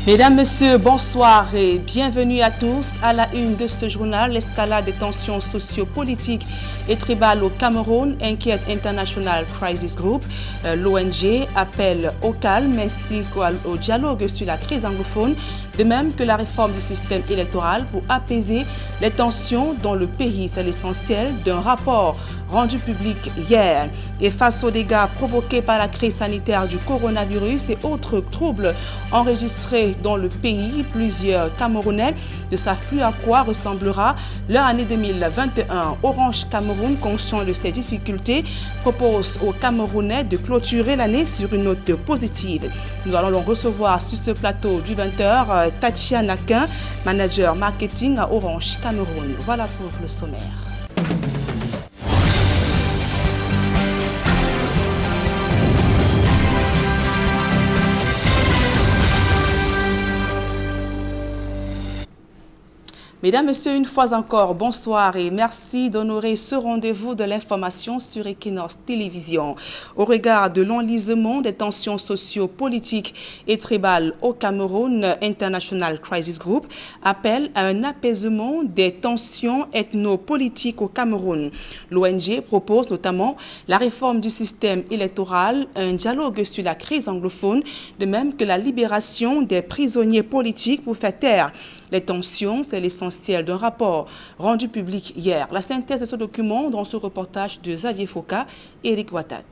Mesdames, Messieurs, bonsoir et bienvenue à tous. À la une de ce journal, l'escalade des tensions socio-politiques et tribales au Cameroun inquiète International Crisis Group. L'ONG appelle au calme ainsi qu'au dialogue sur la crise anglophone, de même que la réforme du système électoral pour apaiser les tensions dans le pays. C'est l'essentiel d'un rapport rendu public hier. Et face aux dégâts provoqués par la crise sanitaire du coronavirus et autres troubles enregistrés dans le pays, plusieurs Camerounais ne savent plus à quoi ressemblera leur année 2021. Orange Cameroun, conscient de ces difficultés, propose aux Camerounais de clôturer l'année sur une note positive. Nous allons donc recevoir sur ce plateau du 20h Tatiana Quin, manager marketing à Orange Cameroun. Voilà pour le sommaire. Mesdames, Messieurs, une fois encore, bonsoir et merci d'honorer ce rendez-vous de l'information sur Equinox Télévision. Au regard de l'enlisement des tensions socio-politiques et tribales au Cameroun, International Crisis Group appelle à un apaisement des tensions ethno-politiques au Cameroun. L'ONG propose notamment la réforme du système électoral, un dialogue sur la crise anglophone, de même que la libération des prisonniers politiques pour faire taire les tensions. C'est l'essentiel d'un rapport rendu public hier. La synthèse de ce document dans ce reportage de Xavier Foka et Eric Watat.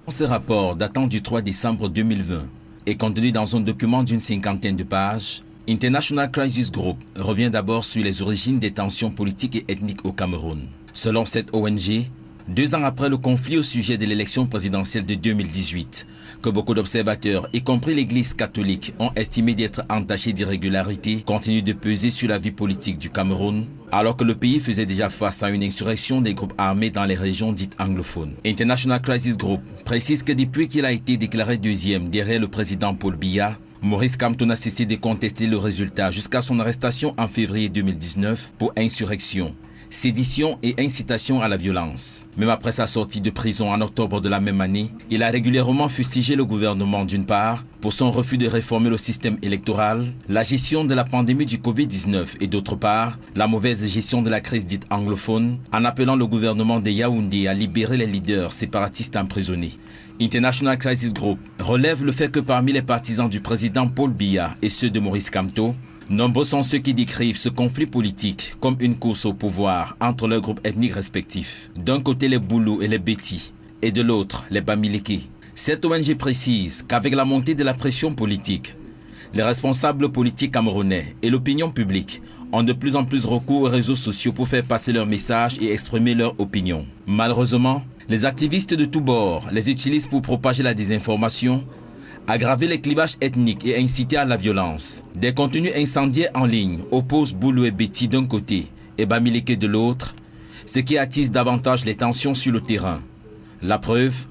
Ce rapport datant du 3 décembre 2020 et contenu dans un document d'une cinquantaine de pages, International Crisis Group revient d'abord sur les origines des tensions politiques et ethniques au Cameroun. Selon cette ONG, 2 ans après le conflit au sujet de l'élection présidentielle de 2018, que beaucoup d'observateurs, y compris l'Église catholique, ont estimé d'être entachés d'irrégularités, continue de peser sur la vie politique du Cameroun, alors que le pays faisait déjà face à une insurrection des groupes armés dans les régions dites anglophones. International Crisis Group précise que depuis qu'il a été déclaré deuxième derrière le président Paul Biya, Maurice Kamto n'a cessé de contester le résultat jusqu'à son arrestation en février 2019 pour insurrection, sédition et incitation à la violence. Même après sa sortie de prison en octobre de la même année, il a régulièrement fustigé le gouvernement d'une part pour son refus de réformer le système électoral, la gestion de la pandémie du Covid-19 et d'autre part, la mauvaise gestion de la crise dite anglophone, en appelant le gouvernement de Yaoundé à libérer les leaders séparatistes emprisonnés. International Crisis Group relève le fait que parmi les partisans du président Paul Biya et ceux de Maurice Kamto, nombreux sont ceux qui décrivent ce conflit politique comme une course au pouvoir entre leurs groupes ethniques respectifs. D'un côté les Boulous et les Bétis, et de l'autre les Bamileke. Cette ONG précise qu'avec la montée de la pression politique, les responsables politiques camerounais et l'opinion publique ont de plus en plus recours aux réseaux sociaux pour faire passer leurs messages et exprimer leur opinion. Malheureusement, les activistes de tous bords les utilisent pour propager la désinformation, aggraver les clivages ethniques et inciter à la violence. Des contenus incendiaires en ligne opposent Boulou et Béti d'un côté et Bamileke de l'autre, ce qui attise davantage les tensions sur le terrain. La preuve,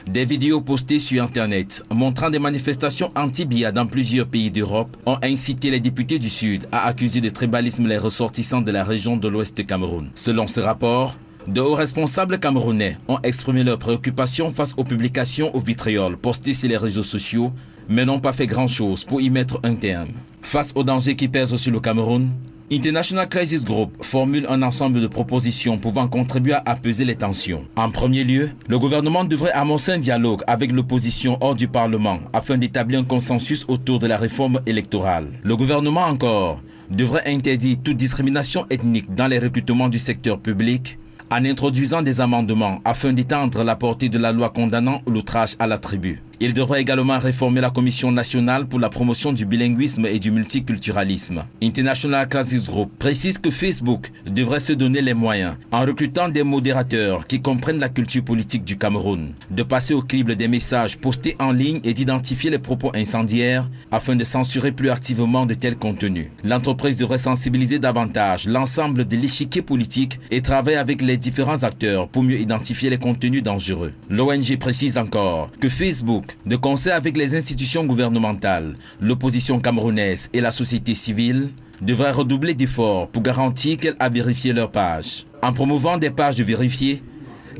des vidéos postées sur Internet montrant des manifestations anti-Biya dans plusieurs pays d'Europe ont incité les députés du Sud à accuser de tribalisme les ressortissants de la région de l'Ouest Cameroun. Selon ce rapport, de hauts responsables camerounais ont exprimé leurs préoccupations face aux publications au vitriol postées sur les réseaux sociaux, mais n'ont pas fait grand-chose pour y mettre un terme. Face aux dangers qui pèsent sur le Cameroun, International Crisis Group formule un ensemble de propositions pouvant contribuer à apaiser les tensions. En premier lieu, le gouvernement devrait amorcer un dialogue avec l'opposition hors du Parlement afin d'établir un consensus autour de la réforme électorale. Le gouvernement encore devrait interdire toute discrimination ethnique dans les recrutements du secteur public, en introduisant des amendements afin d'étendre la portée de la loi condamnant l'outrage à la tribu. Il devrait également réformer la Commission nationale pour la promotion du bilinguisme et du multiculturalisme. International Crisis Group précise que Facebook devrait se donner les moyens, en recrutant des modérateurs qui comprennent la culture politique du Cameroun, de passer au crible des messages postés en ligne et d'identifier les propos incendiaires afin de censurer plus activement de tels contenus. L'entreprise devrait sensibiliser davantage l'ensemble de l'échiquier politique et travailler avec les différents acteurs pour mieux identifier les contenus dangereux. L'ONG précise encore que Facebook, de concert avec les institutions gouvernementales, l'opposition camerounaise et la société civile, devrait redoubler d'efforts pour garantir qu'elle a vérifié leurs pages. En promouvant des pages vérifiées,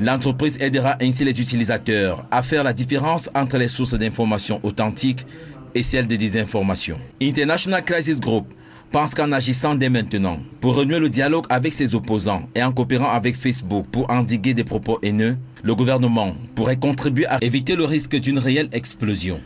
l'entreprise aidera ainsi les utilisateurs à faire la différence entre les sources d'informations authentiques et celle des désinformations. International Crisis Group pense qu'en agissant dès maintenant pour renouer le dialogue avec ses opposants et en coopérant avec Facebook pour endiguer des propos haineux, le gouvernement pourrait contribuer à éviter le risque d'une réelle explosion.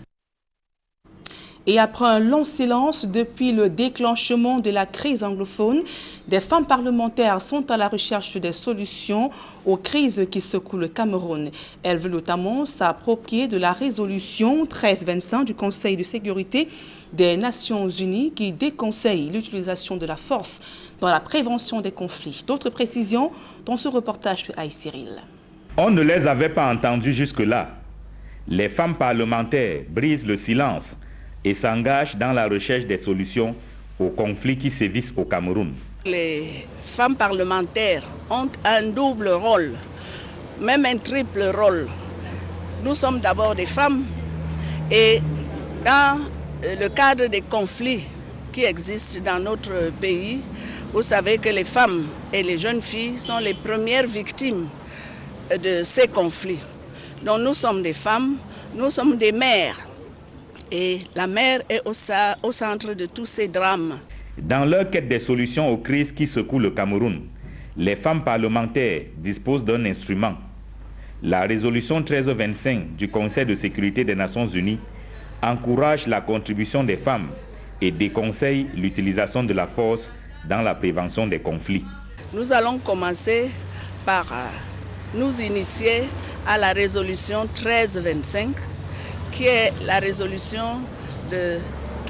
Et après un long silence depuis le déclenchement de la crise anglophone, des femmes parlementaires sont à la recherche des solutions aux crises qui secouent le Cameroun. Elles veulent notamment s'approprier de la résolution 1325 du Conseil de sécurité des Nations Unies qui déconseille l'utilisation de la force dans la prévention des conflits. D'autres précisions dans ce reportage de Aïe Cyril. On ne les avait pas entendues jusque-là. Les femmes parlementaires brisent le silence et s'engagent dans la recherche des solutions aux conflits qui sévissent au Cameroun. Les femmes parlementaires ont un double rôle, même un triple rôle. Nous sommes d'abord des femmes et dans le cadre des conflits qui existent dans notre pays, vous savez que les femmes et les jeunes filles sont les premières victimes de ces conflits. Donc nous sommes des femmes, nous sommes des mères. Et la mère est au centre de tous ces drames. Dans leur quête des solutions aux crises qui secouent le Cameroun, les femmes parlementaires disposent d'un instrument. La résolution 1325 du Conseil de sécurité des Nations Unies encourage la contribution des femmes et déconseille l'utilisation de la force dans la prévention des conflits. Nous allons commencer par nous initier à la résolution 1325 qui est la résolution du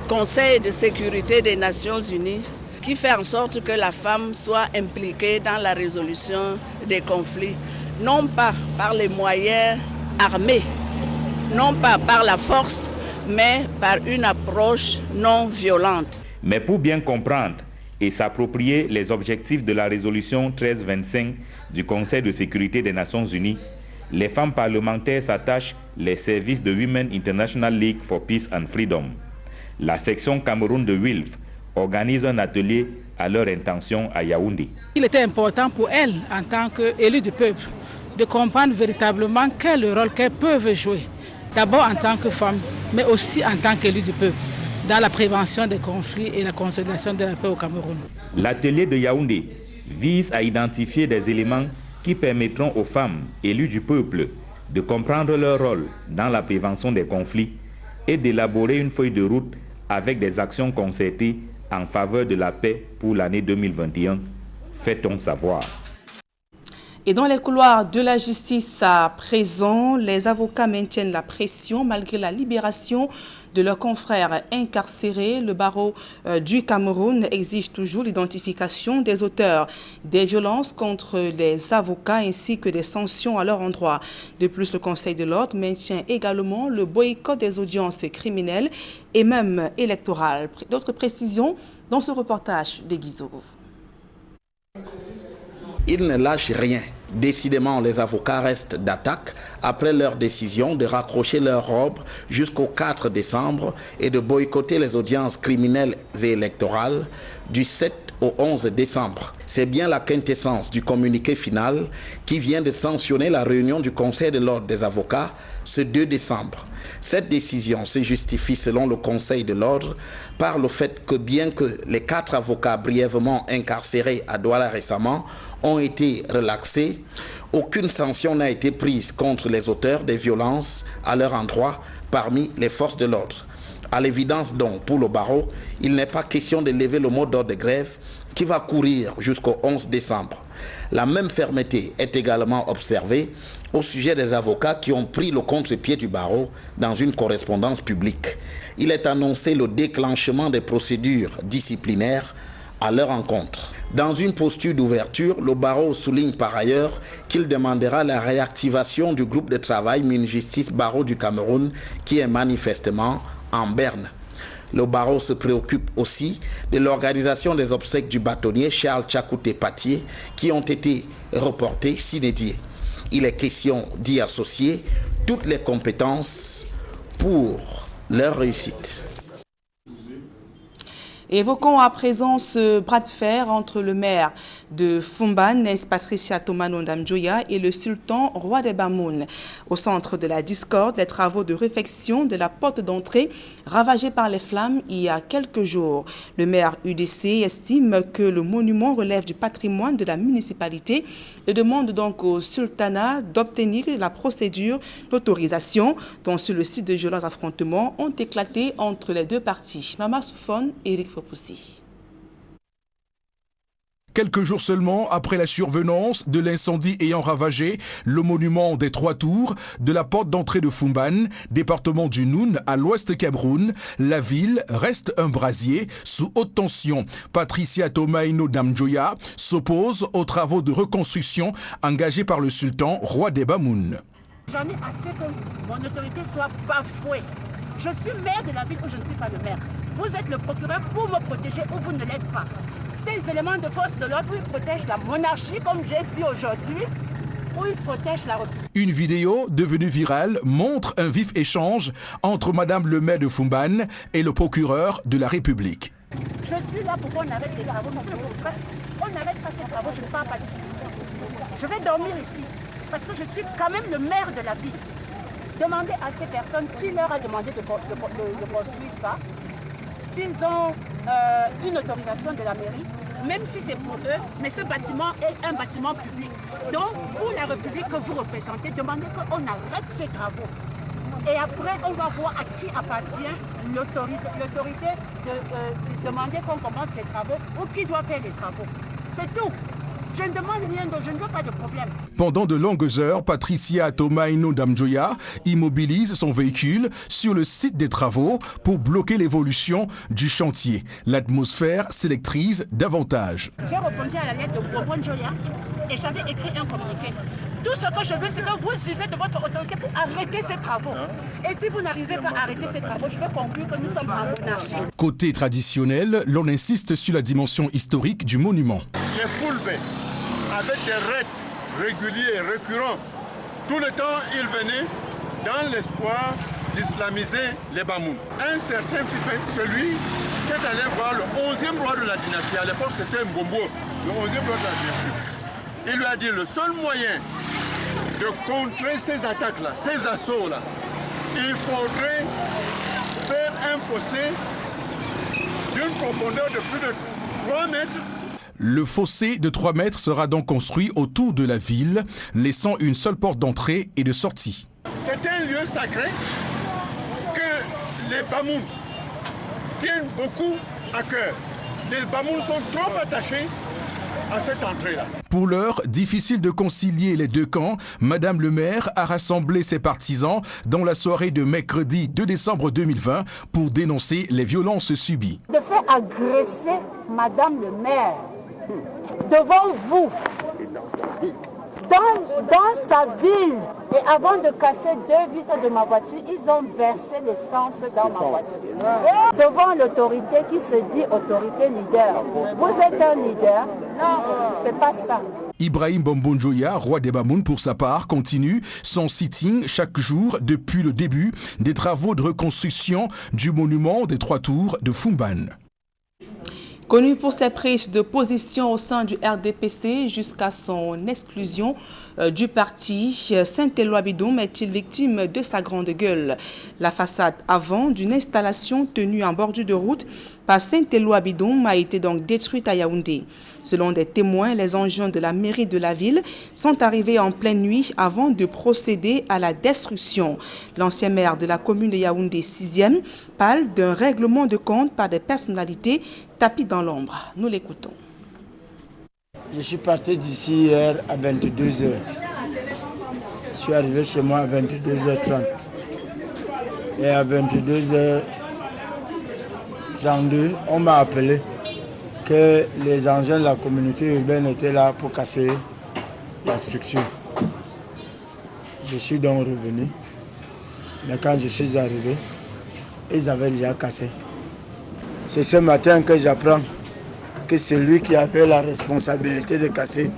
Conseil de sécurité des Nations Unies qui fait en sorte que la femme soit impliquée dans la résolution des conflits, non pas par les moyens armés, non pas par la force, mais par une approche non violente. Mais pour bien comprendre et s'approprier les objectifs de la résolution 1325 du Conseil de sécurité des Nations Unies, les femmes parlementaires s'attachent les services de Women International League for Peace and Freedom. La section Cameroun de WILF organise un atelier à leur intention à Yaoundé. Il était important pour elles, en tant qu'élues du peuple, de comprendre véritablement quel rôle qu'elles peuvent jouer. D'abord en tant que femmes, mais aussi en tant qu'élues du peuple, dans la prévention des conflits et la consolidation de la paix au Cameroun. L'atelier de Yaoundé vise à identifier des éléments qui permettront aux femmes élues du peuple de comprendre leur rôle dans la prévention des conflits et d'élaborer une feuille de route avec des actions concertées en faveur de la paix pour l'année 2021. Fait-on savoir. Et dans les couloirs de la justice à présent, les avocats maintiennent la pression malgré la libération de leurs confrères incarcérés. Le barreau du Cameroun exige toujours l'identification des auteurs des violences contre les avocats ainsi que des sanctions à leur endroit. De plus, le Conseil de l'ordre maintient également le boycott des audiences criminelles et même électorales. D'autres précisions dans ce reportage de Guizot. Ils ne lâchent rien. Décidément, les avocats restent d'attaque après leur décision de raccrocher leur robe jusqu'au 4 décembre et de boycotter les audiences criminelles et électorales du 7 au 11 décembre. C'est bien la quintessence du communiqué final qui vient de sanctionner la réunion du Conseil de l'ordre des avocats ce 2 décembre. Cette décision se justifie selon le Conseil de l'ordre par le fait que bien que les 4 avocats brièvement incarcérés à Douala récemment ont été relaxés, aucune sanction n'a été prise contre les auteurs des violences à leur endroit parmi les forces de l'ordre. À l'évidence donc, pour le barreau, il n'est pas question de lever le mot d'ordre de grève qui va courir jusqu'au 11 décembre. La même fermeté est également observée au sujet des avocats qui ont pris le contre-pied du barreau dans une correspondance publique. Il est annoncé le déclenchement des procédures disciplinaires à leur encontre. Dans une posture d'ouverture, le barreau souligne par ailleurs qu'il demandera la réactivation du groupe de travail Minjustice Barreau du Cameroun qui est manifestement en berne. Le barreau se préoccupe aussi de l'organisation des obsèques du bâtonnier Charles Tchakouté Patié qui ont été reportées s'inédiées. Il est question d'y associer toutes les compétences pour leur réussite. Évoquons à présent ce bras de fer entre le maire de Fumban, Patricia Tomano Ndamjoya et le sultan roi des Bamoun. Au centre de la discorde, les travaux de réfection de la porte d'entrée ravagée par les flammes il y a quelques jours. Le maire UDC estime que le monument relève du patrimoine de la municipalité et demande donc au sultanat d'obtenir la procédure d'autorisation dont sur le site de violents affrontements ont éclaté entre les deux parties. Mama Soufone et Eric Fopoussi. Quelques jours seulement après la survenance de l'incendie ayant ravagé le monument des 3 tours de la porte d'entrée de Fumban, département du Noun à l'ouest Cameroun, la ville reste un brasier sous haute tension. Patricia Tomano Ndamjoya s'oppose aux travaux de reconstruction engagés par le sultan, roi des Bamoun. J'en ai assez que mon autorité soit bafouée. Je suis maire de la ville où je ne suis pas le maire. Vous êtes le procureur pour me protéger ou vous ne l'êtes pas. Ces éléments de force de l'ordre, ils protègent la monarchie comme j'ai vu aujourd'hui, ou ils protègent la République. Une vidéo devenue virale montre un vif échange entre Madame le maire de Fumban et le procureur de la République. Je suis là pour qu'on arrête les travaux. Monsieur le procureur, on n'arrête pas ces travaux, je ne pars pas d'ici. Je vais dormir ici, parce que je suis quand même le maire de la ville. Demandez à ces personnes qui leur a demandé de construire ça, s'ils ont une autorisation de la mairie, même si c'est pour eux, mais ce bâtiment est un bâtiment public. Donc, pour la République que vous représentez, demandez qu'on arrête ces travaux. Et après, on va voir à qui appartient l'autorité de demander qu'on commence les travaux ou qui doit faire les travaux. C'est tout. Je ne demande rien d'autre, je ne veux pas de problème. Pendant de longues heures, Patricia Tomano Ndamjoya immobilise son véhicule sur le site des travaux pour bloquer l'évolution du chantier. L'atmosphère s'électrise davantage. J'ai répondu à la lettre de Bobo Njoya et j'avais écrit un communiqué. Tout ce que je veux, c'est que vous usez de votre autorité pour arrêter ces travaux. Et si vous n'arrivez pas à arrêter ces travaux, je vais conclure que nous sommes en monarchie. Côté traditionnel, l'on insiste sur la dimension historique du monument. Les Fulbe, avec des raids réguliers et récurrents, tout le temps, ils venaient dans l'espoir d'islamiser les Bamoun. Un certain Fifé, celui qui est allé voir le 11e roi de la dynastie, à l'époque c'était Mbombo, le 11e roi de la dynastie. Il lui a dit le seul moyen de contrer ces attaques-là, ces assauts-là, il faudrait faire un fossé d'une profondeur de plus de 3 mètres. Le fossé de 3 mètres sera donc construit autour de la ville, laissant une seule porte d'entrée et de sortie. C'est un lieu sacré que les Bamoun tiennent beaucoup à cœur. Les Bamoun sont trop attachés à cette entrée-là. Pour l'heure, difficile de concilier les deux camps, Madame le maire a rassemblé ses partisans dans la soirée de mercredi 2 décembre 2020 pour dénoncer les violences subies. De faire agresser Madame le maire devant vous, dans sa ville, et avant de casser 2 vitres de ma voiture, ils ont versé l'essence dans ma voiture. Devant l'autorité qui se dit autorité leader. Vous êtes un leader? Non, c'est pas ça. Ibrahim Bombonjoya, roi des Bamoun, pour sa part, continue son sitting chaque jour depuis le début des travaux de reconstruction du monument des 3 tours de Fumban. Connu pour ses prises de position au sein du RDPC jusqu'à son exclusion du parti, Saint-Éloi Bidoum est-il victime de sa grande gueule? La façade avant d'une installation tenue en bordure de route par Saint-Éloi Bidoum a été donc détruite à Yaoundé. Selon des témoins, les engins de la mairie de la ville sont arrivés en pleine nuit avant de procéder à la destruction. L'ancien maire de la commune de Yaoundé 6e parle d'un règlement de compte par des personnalités tapies dans l'ombre. Nous l'écoutons. Je suis parti d'ici hier à 22h. Je suis arrivé chez moi à 22h30. Et à 22h32, on m'a appelé que les engins de la communauté urbaine étaient là pour casser la structure. Je suis donc revenu. Mais quand je suis arrivé, ils avaient déjà cassé. C'est ce matin que j'apprends que celui qui avait la responsabilité de casser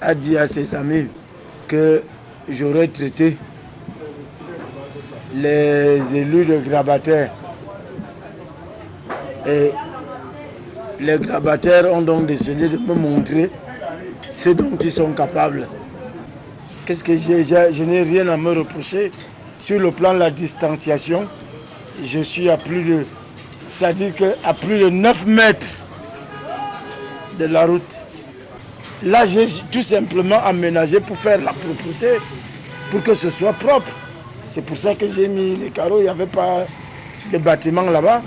a dit à ses amis que j'aurais traité les élus de grabataires et Les grabataires ont donc décidé de me montrer ce dont ils sont capables. Qu'est-ce que je n'ai rien à me reprocher. Sur le plan de la distanciation, je suis à plus de, c'est-à-dire qu'à plus de 9 mètres de la route. Là, j'ai tout simplement aménagé pour faire la propreté, pour que ce soit propre. C'est pour ça que j'ai mis les carreaux, il n'y avait pas de bâtiment là-bas.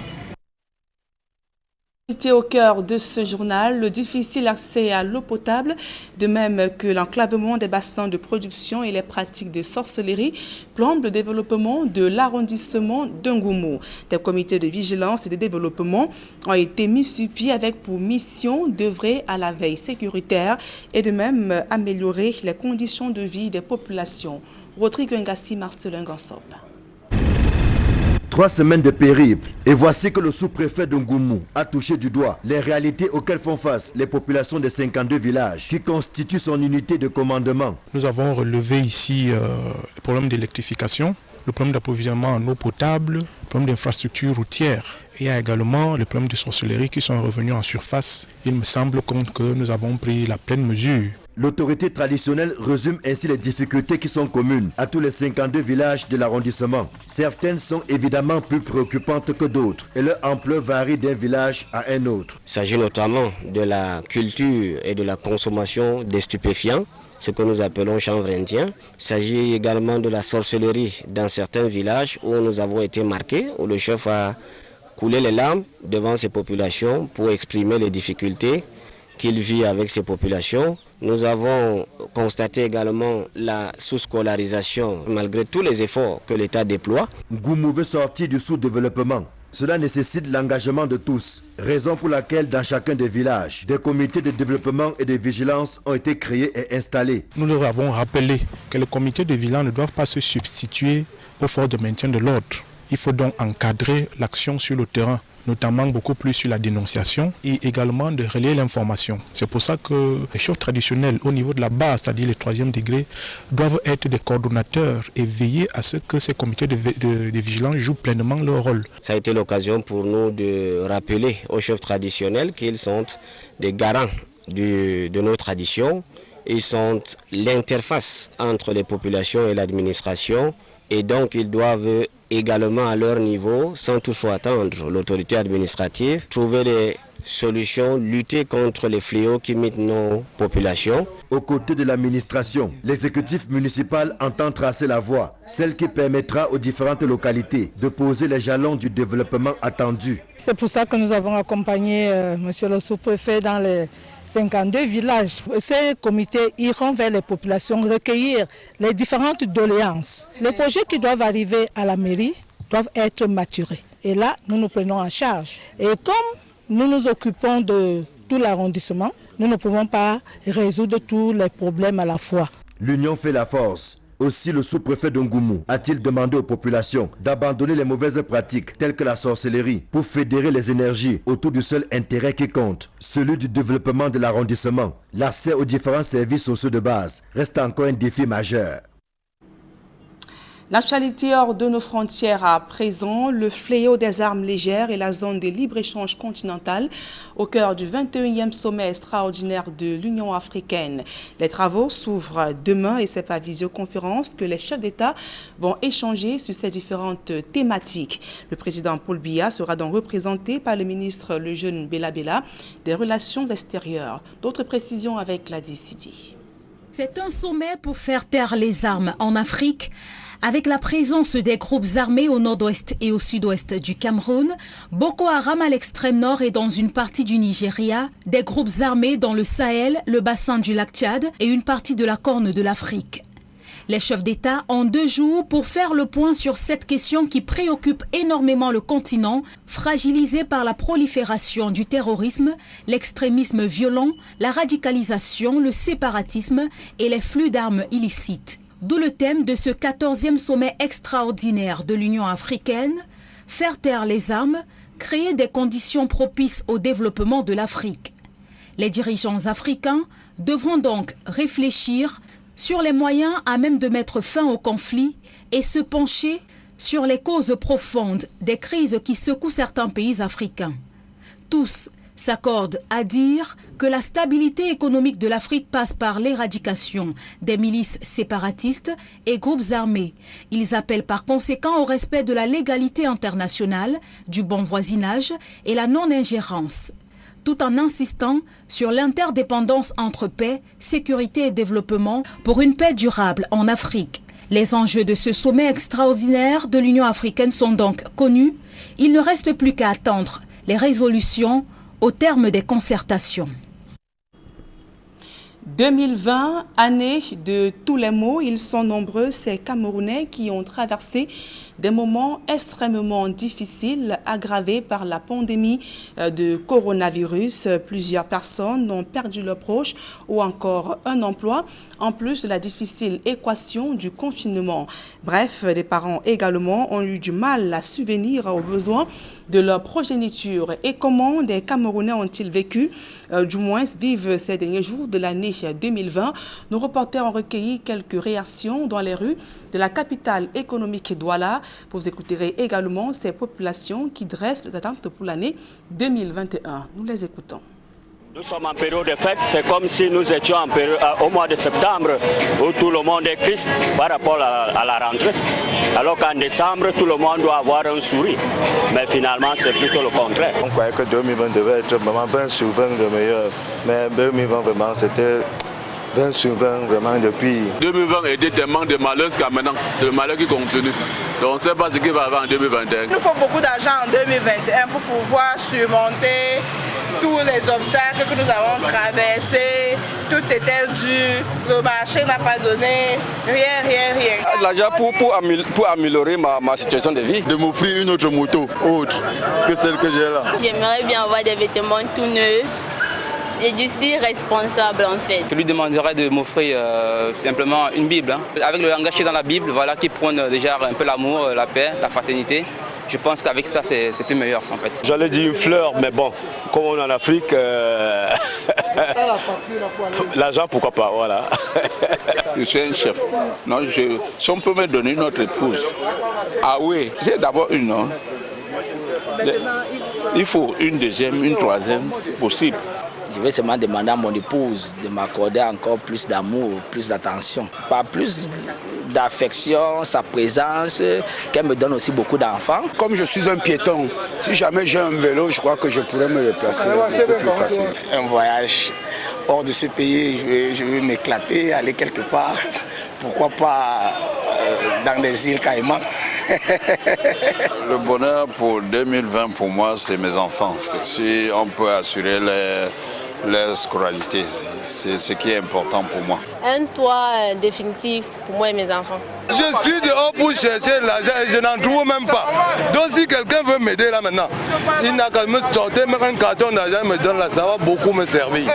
Au cœur de ce journal, le difficile accès à l'eau potable, de même que l'enclavement des bassins de production et les pratiques de sorcellerie, plombent le développement de l'arrondissement d'Ngoumou. Des comités de vigilance et de développement ont été mis sur pied avec pour mission d'œuvrer à la veille sécuritaire et de même améliorer les conditions de vie des populations. Rodrigue Ngassi, Marcelin Gansop. 3 semaines de périple et voici que le sous-préfet de Ngoumou a touché du doigt les réalités auxquelles font face les populations des 52 villages qui constituent son unité de commandement. Nous avons relevé ici le problème d'électrification, le problème d'approvisionnement en eau potable, le problème d'infrastructures routières. Il y a également le problème de sorcellerie qui sont revenus en surface. Il me semble que nous avons pris la pleine mesure. L'autorité traditionnelle résume ainsi les difficultés qui sont communes à tous les 52 villages de l'arrondissement. Certaines sont évidemment plus préoccupantes que d'autres et leur ampleur varie d'un village à un autre. Il s'agit notamment de la culture et de la consommation des stupéfiants, ce que nous appelons chanvre indien. Il s'agit également de la sorcellerie dans certains villages où nous avons été marqués, où le chef a coulé les larmes devant ces populations pour exprimer les difficultés qu'il vit avec ces populations. Nous avons constaté également la sous-scolarisation malgré tous les efforts que l'État déploie. Ngoumou veut sortir du sous-développement. Cela nécessite l'engagement de tous, raison pour laquelle dans chacun des villages, des comités de développement et de vigilance ont été créés et installés. Nous leur avons rappelé que les comités de vigilance ne doivent pas se substituer aux forces de maintien de l'ordre. Il faut donc encadrer l'action sur le terrain, notamment beaucoup plus sur la dénonciation et également de relayer l'information. C'est pour ça que les chefs traditionnels au niveau de la base, c'est-à-dire les 3e degrés, doivent être des coordonnateurs et veiller à ce que ces comités de vigilance jouent pleinement leur rôle. Ça a été l'occasion pour nous de rappeler aux chefs traditionnels qu'ils sont des garants de nos traditions. Ils sont l'interface entre les populations et l'administration et donc ils doivent également à leur niveau, sans toutefois attendre l'autorité administrative, trouver des solutions, lutter contre les fléaux qui minent nos populations. Aux côtés de l'administration, l'exécutif municipal entend tracer la voie, celle qui permettra aux différentes localités de poser les jalons du développement attendu. C'est pour ça que nous avons accompagné monsieur le sous-préfet dans les 52 villages. Ces comités iront vers les populations recueillir les différentes doléances. Les projets qui doivent arriver à la mairie doivent être maturés. Et là, nous nous prenons en charge. Et comme nous nous occupons de tout l'arrondissement, nous ne pouvons pas résoudre tous les problèmes à la fois. L'union fait la force. Aussi, le sous-préfet de Ngoumou a-t-il demandé aux populations d'abandonner les mauvaises pratiques telles que la sorcellerie pour fédérer les énergies autour du seul intérêt qui compte, celui du développement de l'arrondissement. L'accès aux différents services sociaux de base reste encore un défi majeur. L'actualité hors de nos frontières à présent, le fléau des armes légères et la zone de libre-échange continentale au cœur du 21e sommet extraordinaire de l'Union africaine. Les travaux s'ouvrent demain et c'est par visioconférence que les chefs d'État vont échanger sur ces différentes thématiques. Le président Paul Biya sera donc représenté par le ministre le jeune Bella Bella des Relations extérieures. D'autres précisions avec Gladys Sidi. C'est un sommet pour faire taire les armes en Afrique. Avec la présence des groupes armés au nord-ouest et au sud-ouest du Cameroun, Boko Haram à l'extrême nord et dans une partie du Nigeria, des groupes armés dans le Sahel, le bassin du lac Tchad et une partie de la Corne de l'Afrique. Les chefs d'État ont 2 jours pour faire le point sur cette question qui préoccupe énormément le continent, fragilisé par la prolifération du terrorisme, l'extrémisme violent, la radicalisation, le séparatisme et les flux d'armes illicites. D'où le thème de ce 14e sommet extraordinaire de l'Union africaine, faire taire les armes, créer des conditions propices au développement de l'Afrique. Les dirigeants africains devront donc réfléchir sur les moyens à même de mettre fin au conflit et se pencher sur les causes profondes des crises qui secouent certains pays africains. Tous s'accordent à dire que la stabilité économique de l'Afrique passe par l'éradication des milices séparatistes et groupes armés. Ils appellent par conséquent au respect de la légalité internationale, du bon voisinage et la non-ingérence, tout en insistant sur l'interdépendance entre paix, sécurité et développement pour une paix durable en Afrique. Les enjeux de ce sommet extraordinaire de l'Union africaine sont donc connus. Il ne reste plus qu'à attendre les résolutions au terme des concertations. 2020, année de tous les maux, ils sont nombreux ces Camerounais qui ont traversé des moments extrêmement difficiles aggravés par la pandémie de coronavirus. Plusieurs personnes ont perdu leurs proches ou encore un emploi, en plus de la difficile équation du confinement. Bref, les parents également ont eu du mal à subvenir aux besoins de leur progéniture. Et comment des Camerounais ont-ils vécu, du moins vivent ces derniers jours de l'année 2020? Nos reporters ont recueilli quelques réactions dans les rues de la capitale économique Douala. Vous écouterez également ces populations qui dressent les attentes pour l'année 2021. Nous les écoutons. Nous sommes en période de fête, c'est comme si nous étions au mois de septembre où tout le monde est triste par rapport à la rentrée. Alors qu'en décembre, tout le monde doit avoir un sourire. Mais finalement, c'est plutôt le contraire. On croyait que 2020 devait être vraiment 20 sur 20 de meilleur. Mais 2020, vraiment, c'était 20 sur 20 vraiment depuis. 2020 était tellement de malheur jusqu'à maintenant. C'est le malheur qui continue. Donc on ne sait pas ce qui va arriver en 2021. Il nous faut beaucoup d'argent en 2021 pour pouvoir surmonter tous les obstacles que nous avons traversés. Tout était dur, le marché n'a pas donné, rien. L'argent pour améliorer ma situation de vie. De m'offrir une autre moto, autre que celle que j'ai là. J'aimerais bien avoir des vêtements tout neufs. Et du style responsable en fait. Je lui demanderais de m'offrir simplement une Bible, avec le langage dans la Bible, voilà, qui prône déjà un peu l'amour, la paix, la fraternité. Je pense qu'avec ça c'est plus meilleur en fait. J'allais dire une fleur, mais bon, comme on est en Afrique, l'argent pourquoi pas, voilà. Je suis un chef. Non, si on peut me donner notre épouse, ah oui, j'ai d'abord une, non? Il faut une deuxième, une troisième, possible. Je vais seulement demander à mon épouse de m'accorder encore plus d'amour, plus d'attention. Pas plus d'affection, sa présence, qu'elle me donne aussi beaucoup d'enfants. Comme je suis un piéton, si jamais j'ai un vélo, je crois que je pourrais me déplacer beaucoup plus facilement. Un voyage hors de ce pays, je vais m'éclater, aller quelque part. Pourquoi pas dans les îles Caïmans. Le bonheur pour 2020 pour moi, c'est mes enfants. Si on peut assurer leur scolarité, c'est ce qui est important pour moi. Un toit définitif pour moi et mes enfants. Je suis dehors pour chercher l'argent et je n'en trouve même pas. Donc si quelqu'un veut m'aider là maintenant, il n'a qu'à me sortir même un carton d'argent, me donne là, ça va beaucoup me servir.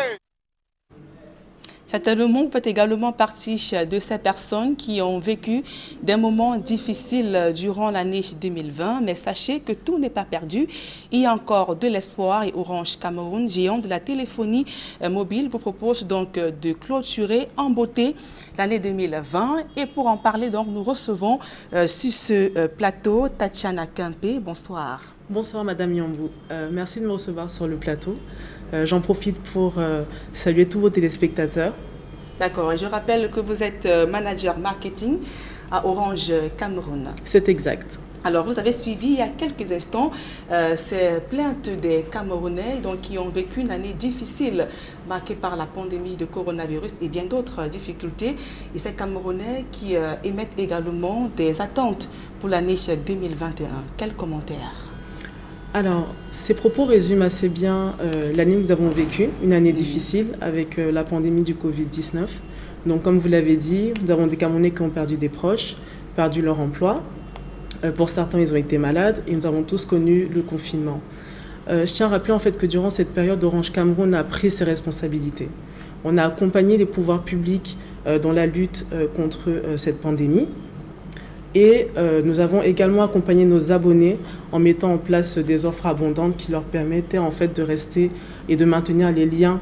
Certainement, fait également partie de ces personnes qui ont vécu des moments difficiles durant l'année 2020. Mais sachez que tout n'est pas perdu. Il y a encore de l'espoir et Orange Cameroun, géant de la téléphonie mobile, vous propose donc de clôturer en beauté l'année 2020. Et pour en parler, donc, nous recevons sur ce plateau Tatiana Kempé. Bonsoir. Bonsoir Madame Yambou. Merci de me recevoir sur le plateau. J'en profite pour saluer tous vos téléspectateurs. D'accord, et je rappelle que vous êtes manager marketing à Orange Cameroun. C'est exact. Alors, vous avez suivi il y a quelques instants ces plaintes des Camerounais donc, qui ont vécu une année difficile marquée par la pandémie de coronavirus et bien d'autres difficultés. Et ces Camerounais qui émettent également des attentes pour l'année 2021. Quels commentaires ? Alors, ces propos résument assez bien l'année que nous avons vécue, une année difficile avec la pandémie du Covid-19. Donc, comme vous l'avez dit, nous avons des Camerounais qui ont perdu des proches, perdu leur emploi. Pour certains, ils ont été malades et nous avons tous connu le confinement. Je tiens à rappeler en fait que durant cette période, Orange Cameroun a pris ses responsabilités. On a accompagné les pouvoirs publics dans la lutte contre cette pandémie. Et nous avons également accompagné nos abonnés en mettant en place des offres abondantes qui leur permettaient en fait de rester et de maintenir les liens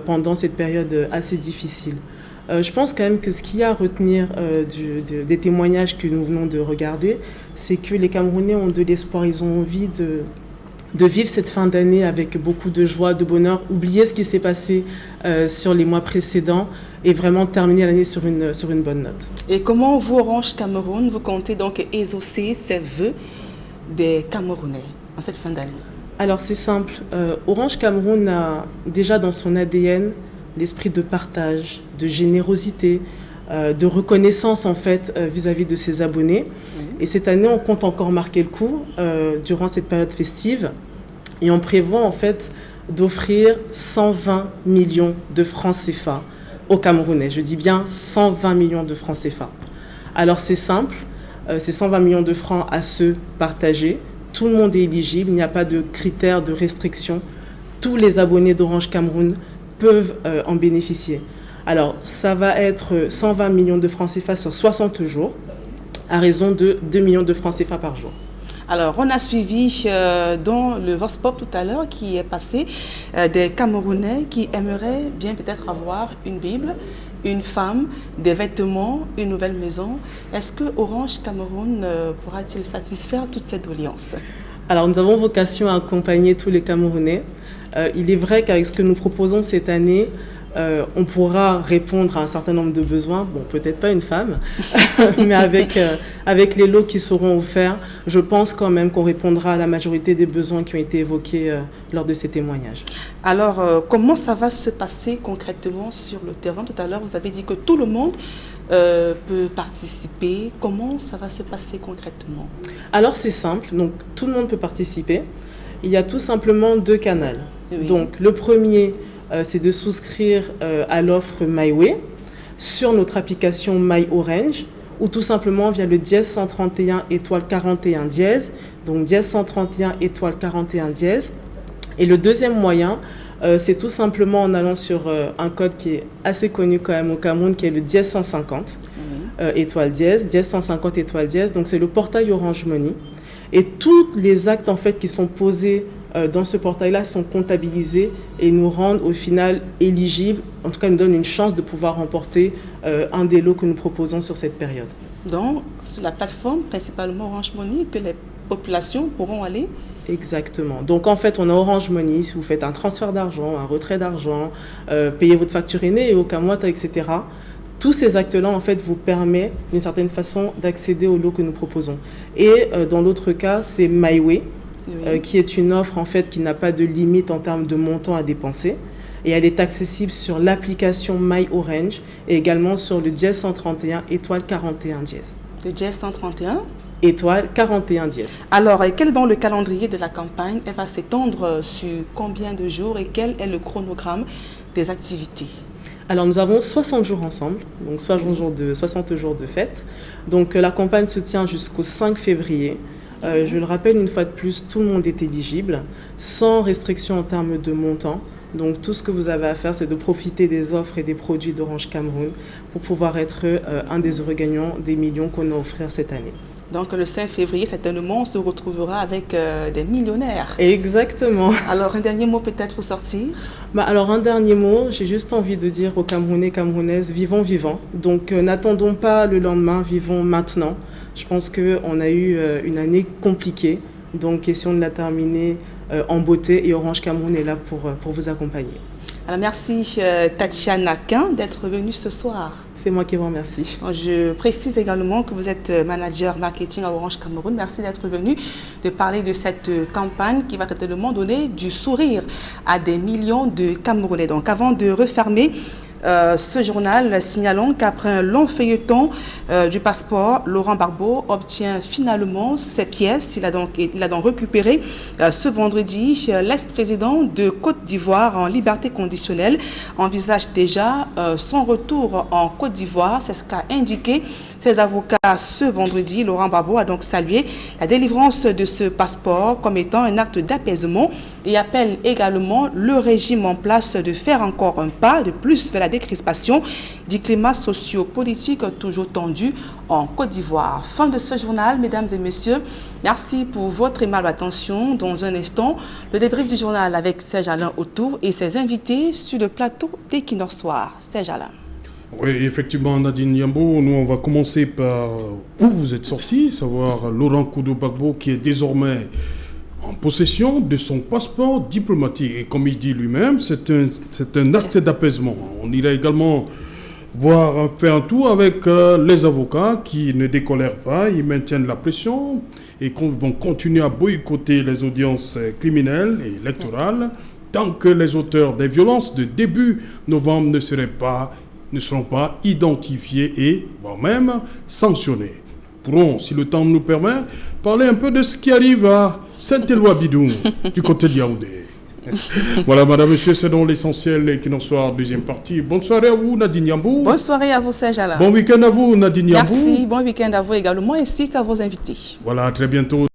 pendant cette période assez difficile. Je pense quand même que ce qu'il y a à retenir des témoignages que nous venons de regarder, c'est que les Camerounais ont de l'espoir, ils ont envie de vivre cette fin d'année avec beaucoup de joie, de bonheur, oublier ce qui s'est passé sur les mois précédents et vraiment terminer l'année sur une bonne note. Et comment vous, Orange Cameroun, vous comptez donc exaucer ces vœux des Camerounais en cette fin d'année? Alors c'est simple, Orange Cameroun a déjà dans son ADN l'esprit de partage, de générosité, de reconnaissance en fait vis-à-vis de ses abonnés. Et cette année, on compte encore marquer le coup durant cette période festive et on prévoit en fait d'offrir 120 millions de francs CFA aux Camerounais. Je dis bien 120 millions de francs CFA. Alors c'est simple, c'est 120 millions de francs à se partager. Tout le monde est éligible, il n'y a pas de critères de restriction. Tous les abonnés d'Orange Cameroun peuvent en bénéficier. Alors, ça va être 120 millions de francs CFA sur 60 jours, à raison de 2 millions de francs CFA par jour. Alors, on a suivi dans le Vox Pop tout à l'heure qui est passé des Camerounais qui aimeraient bien peut-être avoir une Bible, une femme, des vêtements, une nouvelle maison. Est-ce que Orange Cameroun pourra-t-il satisfaire toutes ces doléances? Alors, nous avons vocation à accompagner tous les Camerounais. Il est vrai qu'avec ce que nous proposons cette année, on pourra répondre à un certain nombre de besoins. Bon, peut-être pas une femme, mais avec les lots qui seront offerts, je pense quand même qu'on répondra à la majorité des besoins qui ont été évoqués lors de ces témoignages. Alors, comment ça va se passer concrètement sur le terrain? Tout à l'heure, vous avez dit que tout le monde peut participer. Comment ça va se passer concrètement? Alors, c'est simple. Donc, tout le monde peut participer. Il y a tout simplement 2 canaux. Oui. Donc, le premier, c'est de souscrire à l'offre MyWay sur notre application MyOrange ou tout simplement via le dièse 131 étoile 41 dièse, donc dièse 131 étoile 41 dièse. Et le deuxième moyen, c'est tout simplement en allant sur un code qui est assez connu quand même au Cameroun, qui est le dièse 150 étoile dièse, dièse 150 étoile dièse. Donc c'est le portail Orange Money. Et tous les actes en fait qui sont posés dans ce portail-là sont comptabilisés et nous rendent au final éligibles, en tout cas nous donnent une chance de pouvoir remporter un des lots que nous proposons sur cette période. Donc, sur la plateforme principalement Orange Money que les populations pourront aller? Exactement. Donc en fait, on a Orange Money, si vous faites un transfert d'argent, un retrait d'argent, payez votre facture aînée et au Kamwata, etc. Tous ces actes-là, en fait, vous permettent d'une certaine façon d'accéder au lot que nous proposons. Et dans l'autre cas, c'est MyWay, qui est une offre en fait qui n'a pas de limite en termes de montant à dépenser. Et elle est accessible sur l'application MyOrange et également sur le dièse 131 étoile 41 dièse. Le dièse 131 étoile 41 dièse. Alors, quel est donc le calendrier de la campagne? Elle va s'étendre sur combien de jours et quel est le chronogramme des activités? Alors, nous avons 60 jours ensemble, donc 60 jours de fête. Donc, la campagne se tient jusqu'au 5 février. Je le rappelle une fois de plus, tout le monde est éligible, sans restriction en termes de montant. Donc tout ce que vous avez à faire, c'est de profiter des offres et des produits d'Orange Cameroun pour pouvoir être un des heureux gagnants des millions qu'on a offert cette année. Donc le 5 février, certainement, on se retrouvera avec des millionnaires. Exactement. Alors un dernier mot peut-être pour sortir? Alors un dernier mot, j'ai juste envie de dire aux Camerounais, Camerounaises, vivons vivants. Donc n'attendons pas le lendemain, vivons maintenant. Je pense qu'on a eu une année compliquée, donc question de la terminer en beauté et Orange Cameroun est là pour vous accompagner. Alors merci Tatiana Quin d'être venue ce soir. C'est moi qui vous remercie. Je précise également que vous êtes manager marketing à Orange Cameroun. Merci d'être venu de parler de cette campagne qui va certainement donner du sourire à des millions de Camerounais. Donc avant de refermer ce journal, signalons qu'après un long feuilleton du passeport, Laurent Gbagbo obtient finalement ses pièces. Il a donc récupéré ce vendredi. L'ex-président de Côte d'Ivoire en liberté conditionnelle envisage déjà son retour en Côte d'Ivoire. C'est ce qu'a indiqué ses avocats ce vendredi. Laurent Gbagbo a donc salué la délivrance de ce passeport comme étant un acte d'apaisement et appelle également le régime en place de faire encore un pas de plus vers la décrispation du climat socio-politique toujours tendu en Côte d'Ivoire. Fin de ce journal, mesdames et messieurs. Merci pour votre aimable attention. Dans un instant, le débrief du journal avec Serge Alain autour et ses invités sur le plateau d'Equinox Soir. Serge Alain. Oui, effectivement, Nadine Yambo, nous on va commencer par où vous êtes sorti, savoir Laurent Gbagbo qui est désormais en possession de son passeport diplomatique. Et comme il dit lui-même, c'est un acte d'apaisement. On ira également faire un tour avec les avocats qui ne décolèrent pas, ils maintiennent la pression et vont continuer à boycotter les audiences criminelles et électorales tant que les auteurs des violences de début novembre ne seront pas identifiés et voire même sanctionnés. Pourrons, si le temps nous permet, parler un peu de ce qui arrive à Saint-Éloi-Bidoum, du côté de Yaoundé. Voilà, madame, monsieur, c'est donc l'essentiel et qu'il en soit deuxième partie. Bonne soirée à vous, Nadine Yambou. Bonne soirée à vous, Serge Ala. Bon week-end à vous, Nadine Yambou. Merci, bon week-end à vous également, ainsi qu'à vos invités. Voilà, à très bientôt.